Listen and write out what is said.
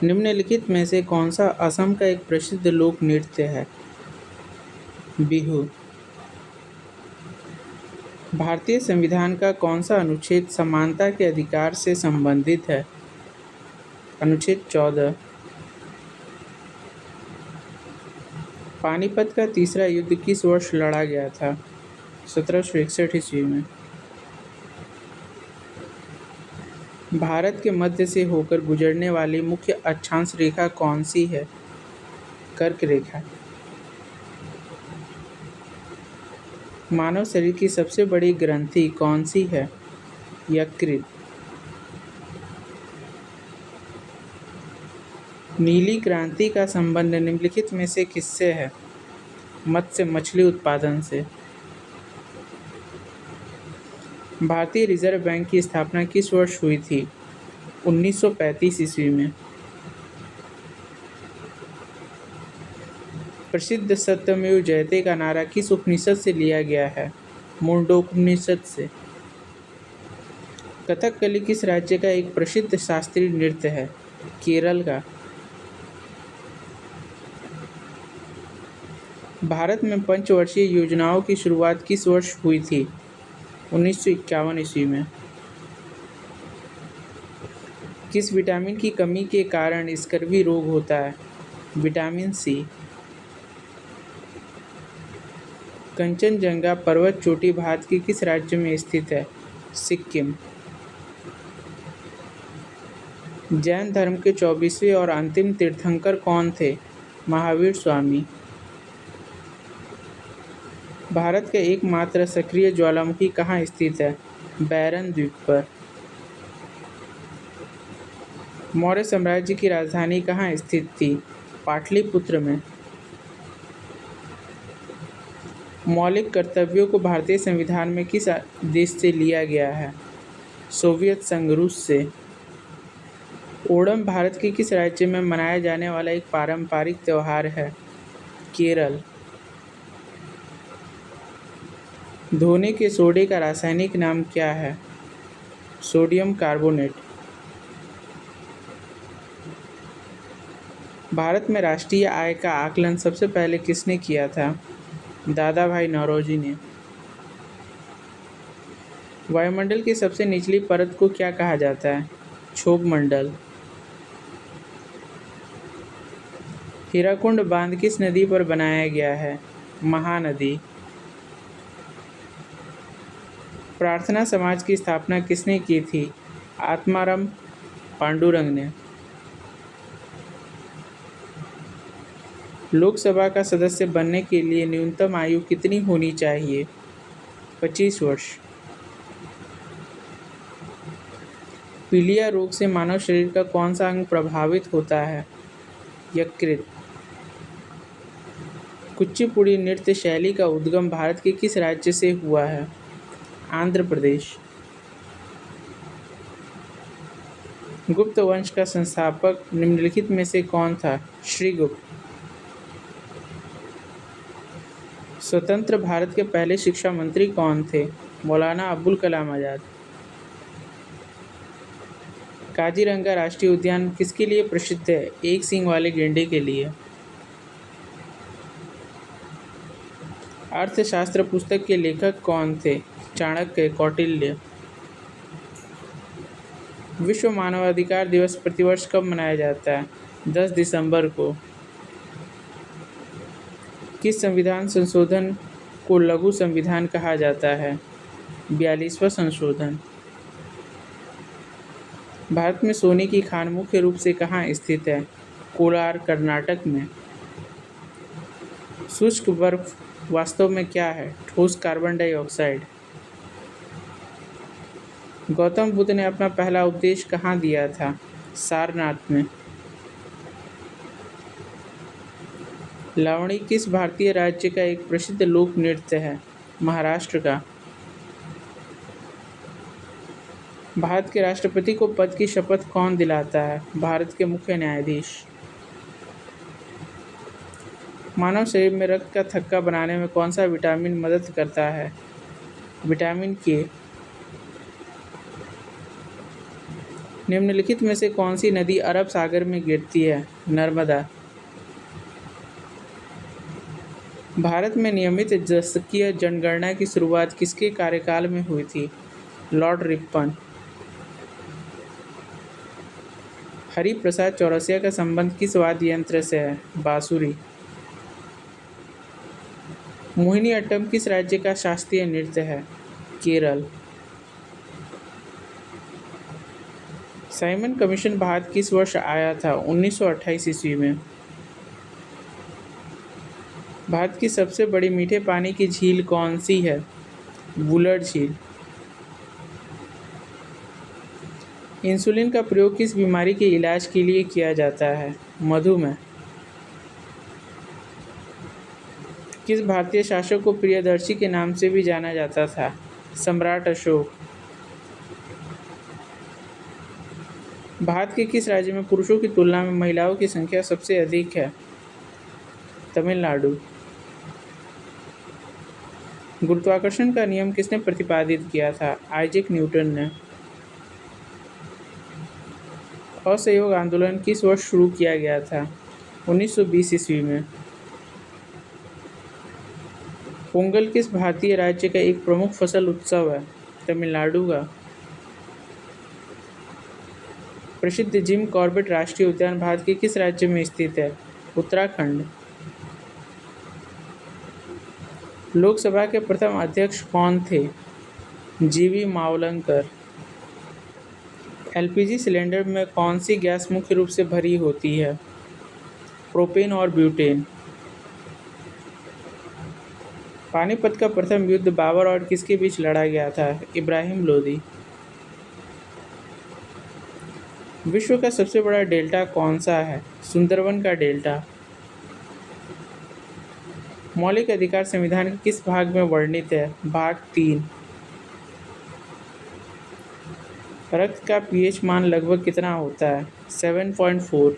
निम्नलिखित में से कौन सा असम का एक प्रसिद्ध लोक नृत्य है? बिहू। भारतीय संविधान का कौन सा अनुच्छेद समानता के अधिकार से संबंधित है? अनुच्छेद 14। पानीपत का तीसरा युद्ध किस वर्ष लड़ा गया था? 1761 ईस्वी में। भारत के मध्य से होकर गुजरने वाली मुख्य अक्षांश रेखा कौन सी है? कर्क रेखा। मानव शरीर की सबसे बड़ी ग्रंथि कौन सी है? यकृत। नीली क्रांति का संबंध निम्नलिखित में से किससे है? मत्स्य मछली उत्पादन से। भारतीय रिजर्व बैंक की स्थापना किस वर्ष हुई थी? 1935 ईस्वी में। प्रसिद्ध सत्यमेव जयते का नारा किस उपनिषद से लिया गया है? मुंडकोपनिषद से। कथकली किस राज्य का एक प्रसिद्ध शास्त्रीय नृत्य है? केरल का। भारत में पंचवर्षीय योजनाओं की शुरुआत किस वर्ष हुई थी? 1951 ईस्वी में। किस विटामिन की कमी के कारण स्कर्वी रोग होता है? Vitamin C. कंचनजंगा पर्वत चोटी भारत के किस राज्य में स्थित है? सिक्किम। जैन धर्म के 24वें और अंतिम तीर्थंकर कौन थे? महावीर स्वामी। भारत का एकमात्र सक्रिय ज्वालामुखी कहाँ स्थित है? बैरन द्वीप पर। मौर्य साम्राज्य की राजधानी कहाँ स्थित थी? पाटलिपुत्र में। मौलिक कर्तव्यों को भारतीय संविधान में किस देश से लिया गया है? सोवियत संघ रूस से। ओणम भारत के किस राज्य में मनाया जाने वाला एक पारंपरिक त्योहार है? केरल। धोने के सोडे का रासायनिक नाम क्या है? Sodium carbonate. भारत में राष्ट्रीय आय का आकलन सबसे पहले किसने किया था? दादा भाई नौरोजी ने। वायुमंडल की सबसे निचली परत को क्या कहा जाता है? क्षोभ मंडल। हीराकुंड बांध किस नदी पर बनाया गया है? महानदी। प्रार्थना समाज की स्थापना किसने की थी? आत्माराम पांडुरंग ने। लोकसभा का सदस्य बनने के लिए न्यूनतम आयु कितनी होनी चाहिए? 25 वर्ष। पीलिया रोग से मानव शरीर का कौन सा अंग प्रभावित होता है? यकृत। कुचिपुड़ी नृत्य शैली का उद्गम भारत के किस राज्य से हुआ है? आंध्र प्रदेश। गुप्त वंश का संस्थापक निम्नलिखित में से कौन था? श्रीगुप्त। स्वतंत्र भारत के पहले शिक्षा मंत्री कौन थे? मौलाना अबुल कलाम आजाद। काजीरंगा राष्ट्रीय उद्यान किसके लिए प्रसिद्ध है? एक सींग वाले गैंडे के लिए। अर्थशास्त्र पुस्तक के लेखक कौन थे? चाणक्य, कौटिल्य। विश्व मानवाधिकार दिवस प्रतिवर्ष कब मनाया जाता है? 10 दिसंबर को। किस संविधान संशोधन को लघु संविधान कहा जाता है? 42वां संशोधन। भारत में सोने की खान मुख्य रूप से कहाँ स्थित है? कोलार, कर्नाटक में। शुष्क बर्फ वास्तव में क्या है? ठोस कार्बन डाइऑक्साइड। गौतम बुद्ध ने अपना पहला उपदेश कहाँ दिया था? सारनाथ में। लावणी किस भारतीय राज्य का एक प्रसिद्ध लोक नृत्य है? महाराष्ट्र का। भारत के राष्ट्रपति को पद की शपथ कौन दिलाता है? भारत के मुख्य न्यायाधीश। मानव शरीर में रक्त का थक्का बनाने में कौन सा विटामिन मदद करता है? विटामिन के। निम्नलिखित में से कौन सी नदी अरब सागर में गिरती है? नर्मदा। भारत में नियमित जसकीय जनगणना की शुरुआत किसके कार्यकाल में हुई थी? Lord Ripon. हरिप्रसाद चौरसिया का संबंध किस वाद्य यंत्र से है? बांसुरी। मोहिनीअट्टम किस राज्य का शास्त्रीय नृत्य है? केरल। साइमन कमीशन भारत किस वर्ष आया था? 1928 ईस्वी में। भारत की सबसे बड़ी मीठे पानी की झील कौन सी है? वुलर झील। इंसुलिन का प्रयोग किस बीमारी के इलाज के लिए किया जाता है? मधुमेह। किस भारतीय शासक को प्रियदर्शी के नाम से भी जाना जाता था? सम्राट अशोक। भारत के किस राज्य में पुरुषों की तुलना में महिलाओं की संख्या सबसे अधिक है? तमिलनाडु। गुरुत्वाकर्षण का नियम किसने प्रतिपादित किया था? आइजैक न्यूटन ने। असहयोग आंदोलन किस वर्ष शुरू किया गया था? 1920 ईस्वी में। पोंगल किस भारतीय राज्य का एक प्रमुख फसल उत्सव है? तमिलनाडु का। प्रसिद्ध जिम कॉर्बेट राष्ट्रीय उद्यान भारत के किस राज्य में स्थित है? उत्तराखंड। लोकसभा के प्रथम अध्यक्ष कौन थे? जीवी मावलंकर। एलपीजी सिलेंडर में कौन सी गैस मुख्य रूप से भरी होती है? प्रोपेन और ब्यूटेन। पानीपत का प्रथम युद्ध बाबर और किसके बीच लड़ा गया था? इब्राहिम लोदी। विश्व का सबसे बड़ा डेल्टा कौन सा है? सुंदरवन का डेल्टा। मौलिक अधिकार संविधान के किस भाग में वर्णित है? भाग 3। रक्त का पीएच मान लगभग कितना होता है? 7.4।